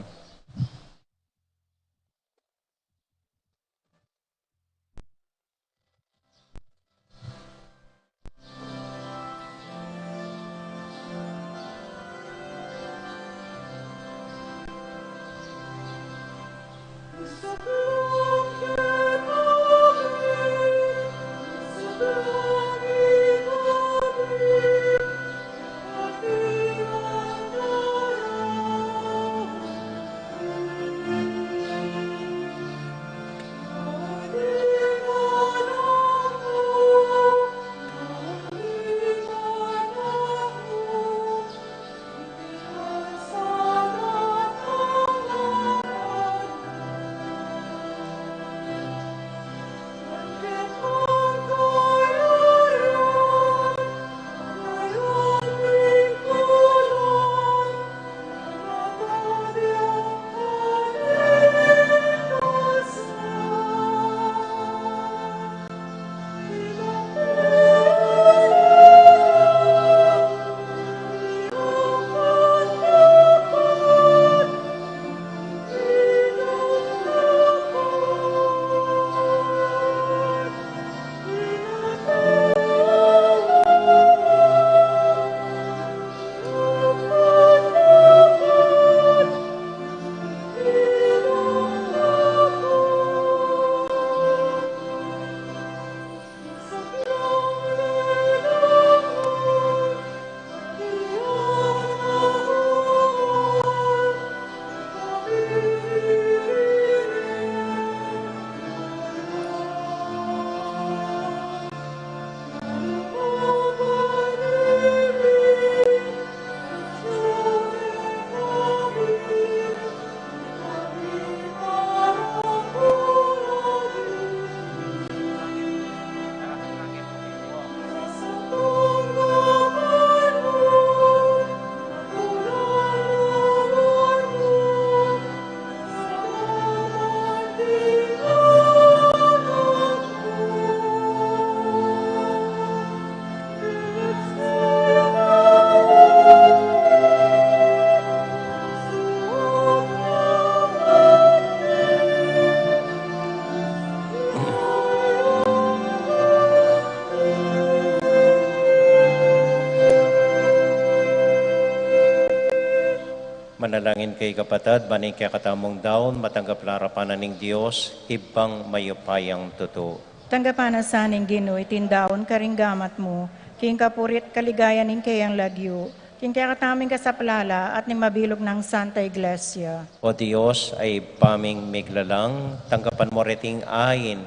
Manalangin kay kapatid, baning kaya katamong daon, matanggap larapanan ng Diyos, ibang mayupayang totoo. Tanggapan na sa ning Ginoo itindaon karinggamat mo, king kapurit kaligayan ning kayang lagyo, king kaya kataming kasaplala at ning mabilog ng Santa Iglesia. O Diyos ay paming miglalang, tanggapan mo reting ayin,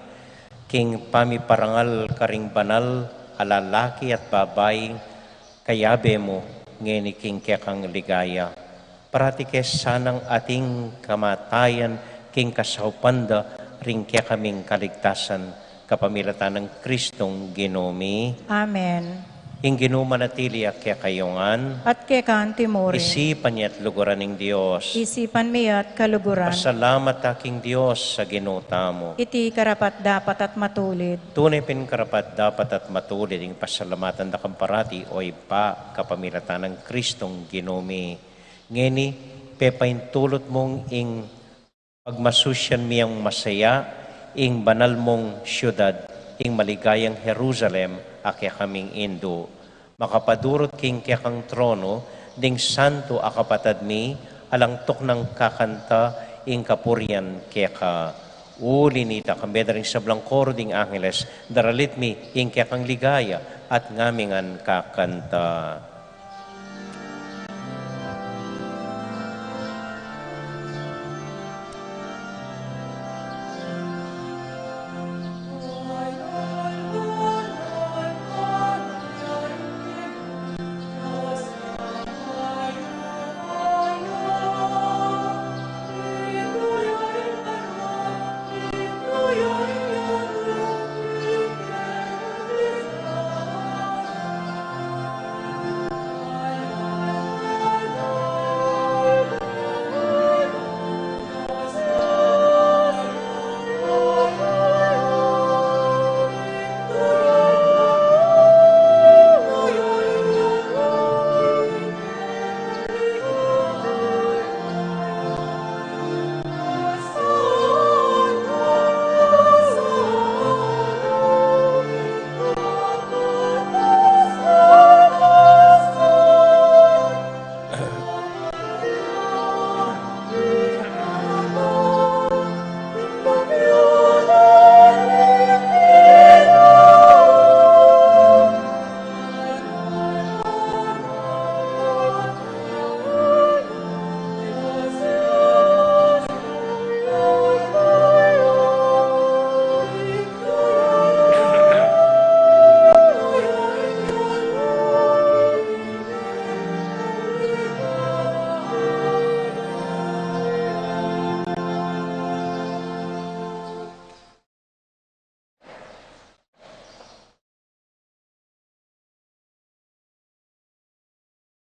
king pamiparangal karing banal, alalaki at babae, kayabe mo, ngeni king kekang ligaya. Parati kes sanang ating kamatayan, king kasaupanda, ring kaya kaming kaligtasan, kapamilatan ng Kristong Ginomi. Amen. Ing ginumanatili kaya kayongan, At kekan timore, isipan niya at luguran ng Diyos. isipan mi at kaluguran, Pasalamat aking Diyos sa ginuta mo. iti karapat dapat at matulid. Tunay karapat dapat at matulid ang pasalamatan da kamparati o ipa kapamilatan ng Kristong Ginomi. Ngeni, pepaintulot mong ing pagmasusyan miyang masaya, ing banal mong syudad, ing maligayang Jerusalem, akya kaming Indo. Makapadurot king kya kang trono, ding santo akapatad mi, alang tok ng kakanta, ing kapurian kya ka. Uli nita, kambedaring sablang koro ding angeles, daralit mi, ing kya kang ligaya, at ngamingan kakanta.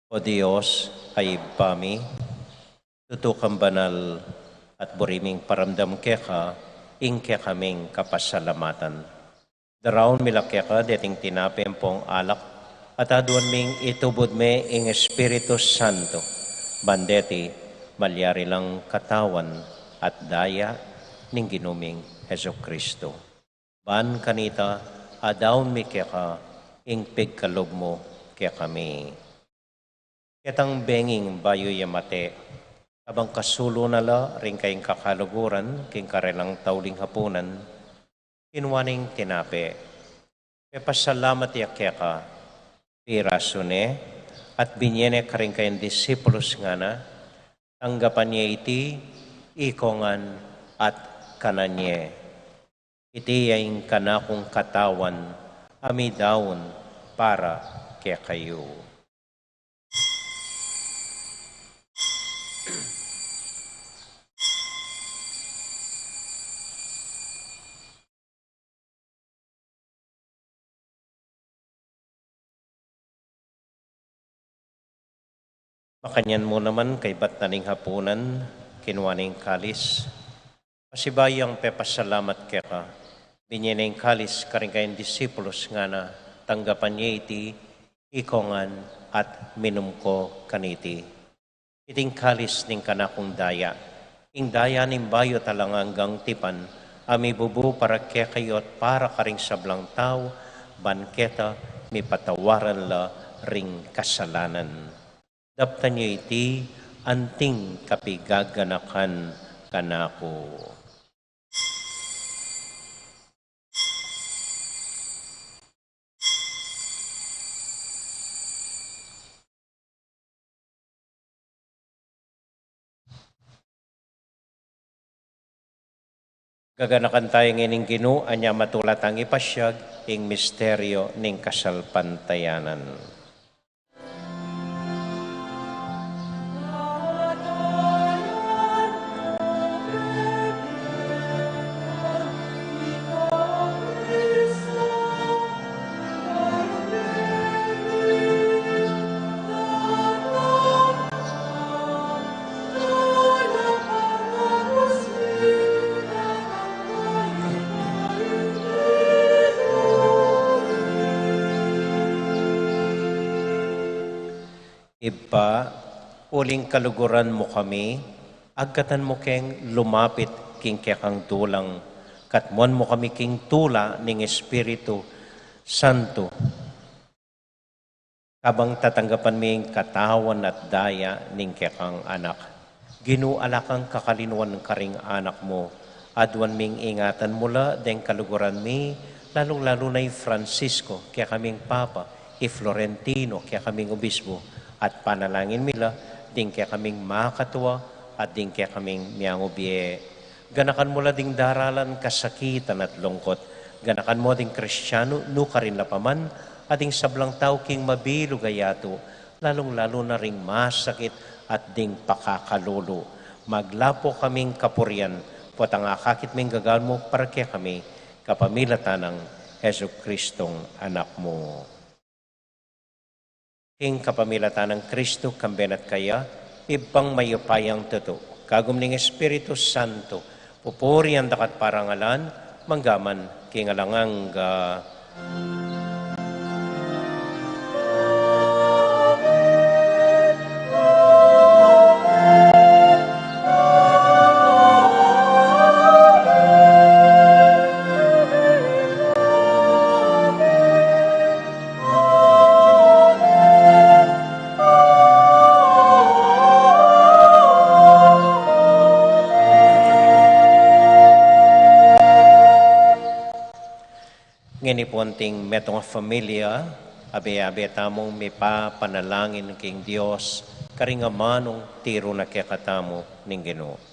O Diyos ay pami, tutukang banal at buriming paramdam keka, ing kaming kapasalamatan. Daraon mila keka, deting tinapin pong alak, at aduan ming itubod me ing Espiritu Santo, bandeti, malyari lang katawan at daya ning ginuming Heso Kristo. Ban kanita, adaon mi keka, ing pigkalob mo kaya kami. Kitang benging bayo yamate, abang kasulo nala ring kayong kakaluguran, king karelang tauling hapunan, kinwaning tinape. Pasalamat yakya ka, pirasune, at binyene ka rin kayong disipulos nga na, tanggapan niya iti, ikongan at kananye. Iti yaing kanakong katawan, amidaon para kaya kayo. Makanyan mo naman kay Batnaning hapunan, kinwaning kalis. Pasibayang pepasalamat kaya ka, binyaning kalis karing kayong disipulos nga na tanggapan niya iti, ikongan at minum ko kaniti. Iting kalis ning kanakong daya, ing daya ning bayo talang hanggang tipan, ami bubu para kaya kayo at para karing sablang tao, banketa, mi patawaran la ring kasalanan. Daptan niyo iti, anting kapigaganakan kanako. Gaganakan tayo ngayon Ginoo, anya matulat ang ipasyag, ing misteryo ning kasalpantayanan. Iba, uling kaluguran mo kami, agkatan mo keng lumapit king kang tulang, katmuan mo kami king tula ning Espiritu Santo. Kabang tatanggapan ming katawan at daya ning kang anak. Ginuala kang kakalinuan ng karing anak mo, adwan ming ingatan mula deng kaluguran mi, lalong-lalo na Francisco, kaya kaming Papa, Florentino, kaya kaming Obispo, at panalangin mila, ding kaya kaming makatuwa, at ding kaya kaming miyangobye. Ganakan mula ding daralan kasakitan at lungkot. Ganakan mo ding Kristiyano, nuka rin lapaman, at ding sablang tao king mabilo gayato, lalong-lalo na ring masakit at ding pakakalulu. Maglapo kaming kapurian, pot ang akakit ming gagal mo para kaya kami, kapamilatan ng Heso Kristong anak mo. King kapamilatan ng Kristo, kambenat kaya, ibang mayupayang tuto. Kagum ning Espiritu Santo, pupuri ang dakat parangalan, manggaman, kingalangang Nginipunting metong familia, abe-abe tamong may panalangin king Dios, karingamanong tiro na kekatamo ning Ginoo.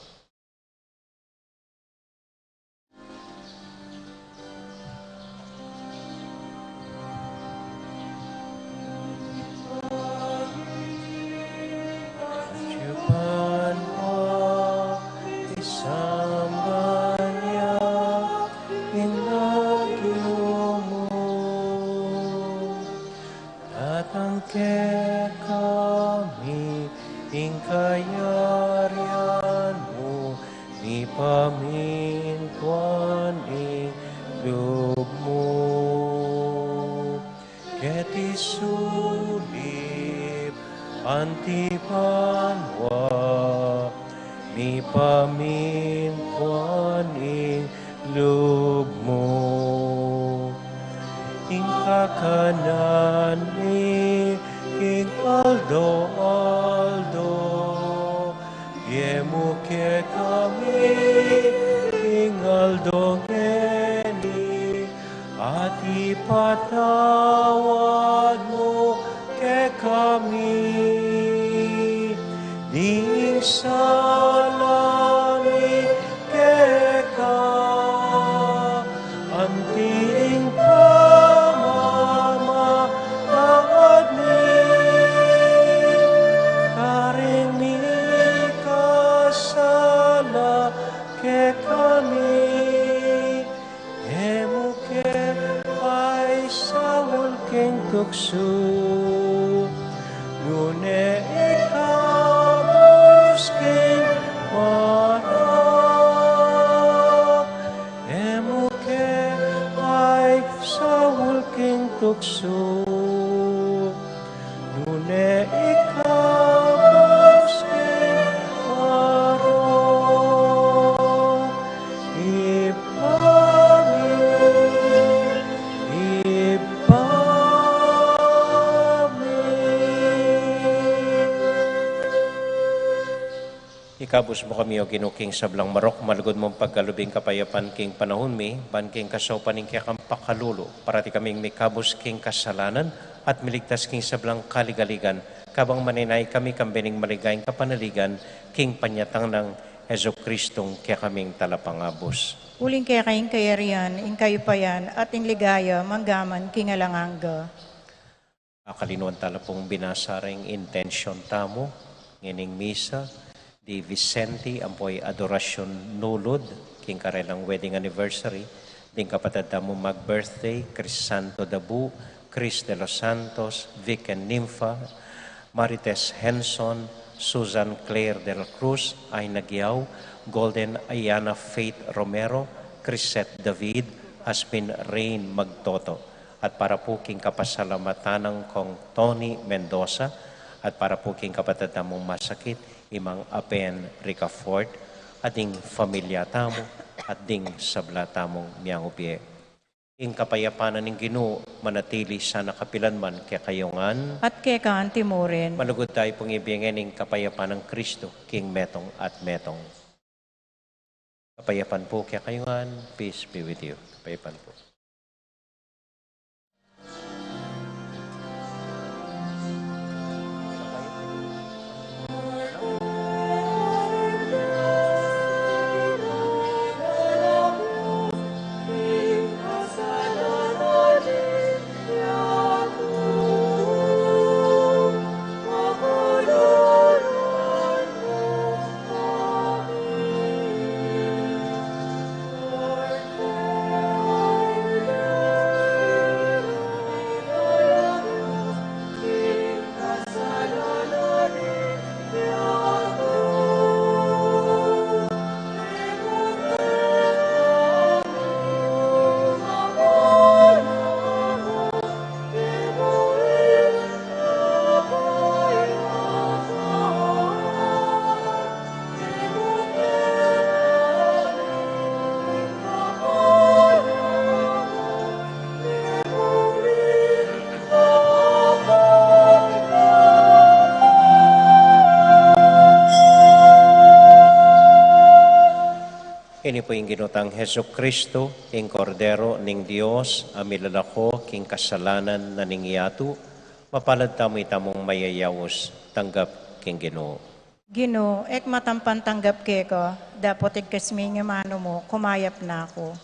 Kabus mo kami o ginuking sablang marok, malugod mong pagkalubing kapayapan king panahon mi, ban king kasopaning kaya kang pakalulo, parati kaming may kabus king kasalanan, at miligtas king sablang kaligaligan, kabang maninay kami kambining maligayang kapanaligan, king panyatang ng Heso Kristong kaya kaming talapangabos. Uling kaya kayong kayarian, ing kayo payan, at ing ligaya, manggaman, king alanganga. Akalinuan tala pong binasaring intention tamo, ngining misa, di Vicente, ampoy adorasyon nulod, king karelang wedding anniversary, ding kapatid tamo mag-birthday, Chris Santo Dabu, Chris de los Santos, Vic and Nympha, Marites Henson, Susan Claire del Cruz, ay Nagyaw, Golden Ayana Faith Romero, Chrisette David, Hasmin Rain Magtoto, at para po king kapasalamatan ng kong Tony Mendoza, at para po king kapatid tamong masakit, imang Apen Ricafort, ating familia tamo, at ding sabla tamong miyang upye. Ing kapayapanan ng Ginoo manatili sa nakapilan man kaya kayongan, At kaya kaan timurin. malugod tayo pong ibigin ng kapayapan ng Kristo, King Metong at Metong. Kapayapan po kaya kayongan, peace be with you. Kapayapan po. Ini po yung ginutang Heso Kristo, ing Kordero ning Dios, amilalako king kasalanan na ning yatu, mapalad tamo itamong mayayawos, tanggap king Ginoo. Ginoo, ek matampan tanggap keko, dapat igkasmi nga mano mo, kumayap na ako.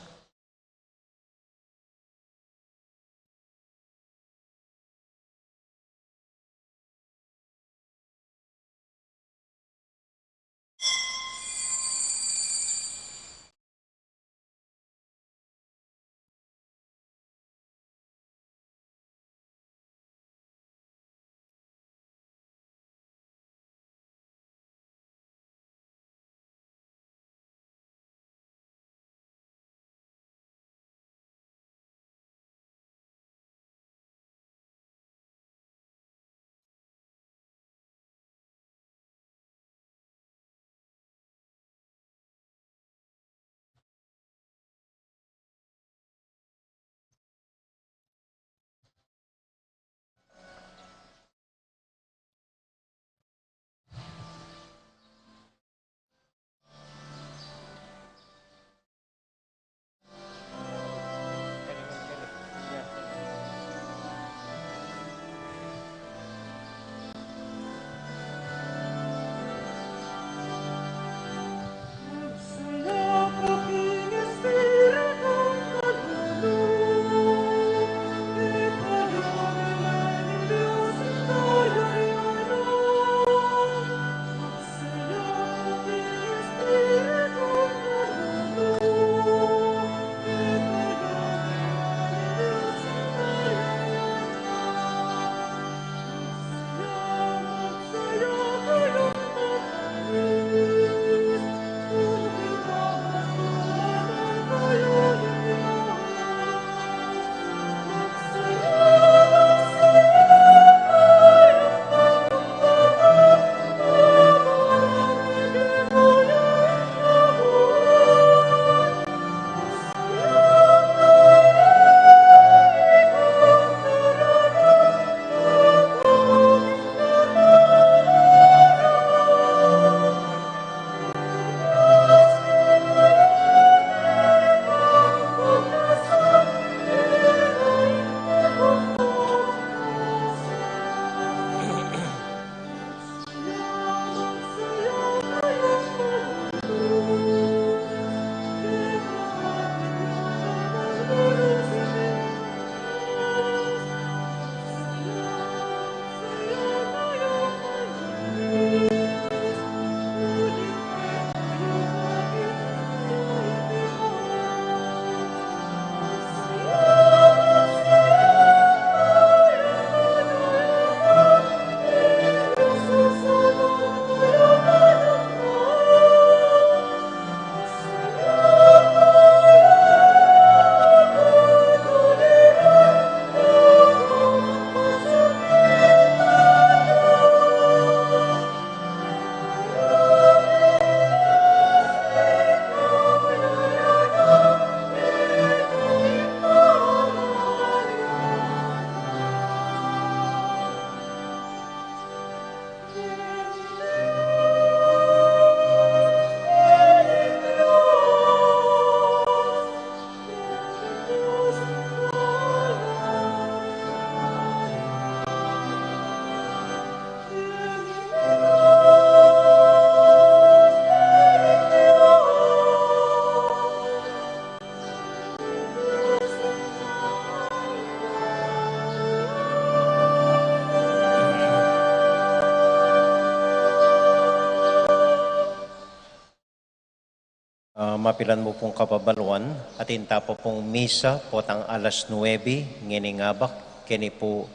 mapilan mo pong kapabaluan at inta po pong misa potang alas 9 nginingabak kini po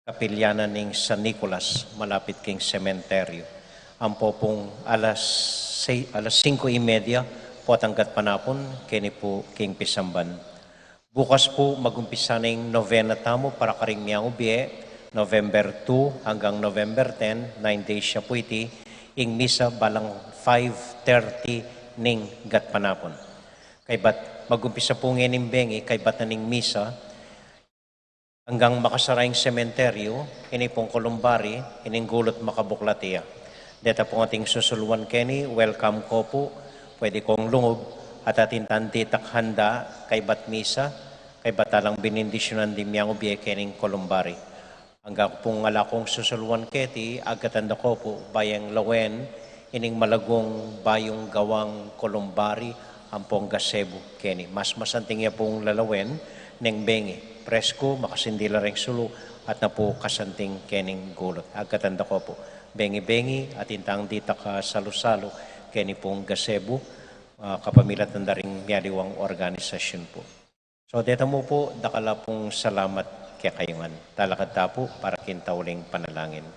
kapilyanan ning San Nicolas malapit king sementeryo. Ang po pong alas 5:30 potang gatpanapon kini po king Pisamban. Bukas po magumpisa ning novena tamo para karing miyang ubie, November 2 hanggang November 10, 9 days siya po iti, ing misa balang 5:30 ning gatpanapon. Kay bat magumpisa po ngayon bengi, kay bat na ning misa, hanggang makasaraing sementeryo, ini pong kolumbari, ining gulot makabuklatiya. Deta po ating susuluan keni, welcome ko po, pwede kong lungob, at atin tantitak handa kay bat misa, kay batalang binindisyonan di miyang ubye kening kolumbari. Hanggang pong alakong susuluan keti, agatanda ko po, bayang lawen, ining malagong bayong gawang kolumbari, ang pong gasebo keni. Mas masanting niya pong lalawen, neng bengi. Presko, makasindila ring sulo, at na po kasanting kening gulot. Agatanda ko po, bengi-bengi, at intang dita ka salo-salo, keni pong gasebo, kapamilat ng daring miyaliwang organisasyon po. So, dito mo po, dakala pong salamat kaya kayungan. Talakad tapo para kintauling panalangin.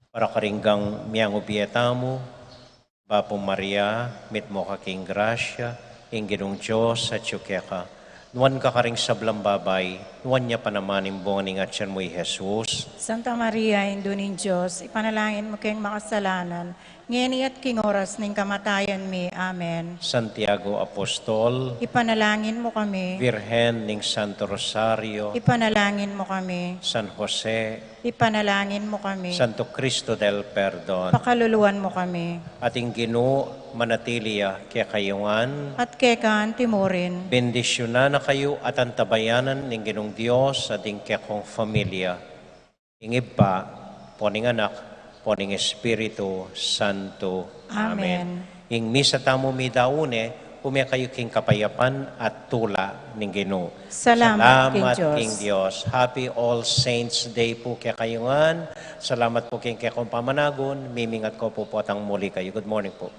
Para karinggang miyang ubiyeta mo, Bapo Maria, mit mo kaking grasya, ingginong Diyos at ka. Nuwan ka karing sablang babay, nuwan niya panamanin bunga at siyan mo'y Jesus. Santa Maria, Indunin Diyos, ipanalangin mo kayong makasalanan, ngeni at king oras ning kamatayan mi. Amen. Santiago Apostol, Ipanalangin mo kami. Virhen ning Santo Rosario, Ipanalangin mo kami. San Jose, Ipanalangin mo kami. Santo Cristo del Perdon, Pakaluluan mo kami. ating Ginoo manatilia kaya kayungan, At kekaan timurin. bendisyonan na kayo at antabayanan ng Ginong Diyos at ng kekong familia. Ingib pa, poning anak, poning Espiritu Santo. Amen. Ing misa tamo mi daune, umya kayo king kapayapan at tula ng Ginoo. Salamat king Diyos. King Diyos. Happy All Saints Day po kaya kayungan. Salamat po king kekong pamanagon. Mimingat ko po po atang muli kayo. Good morning po.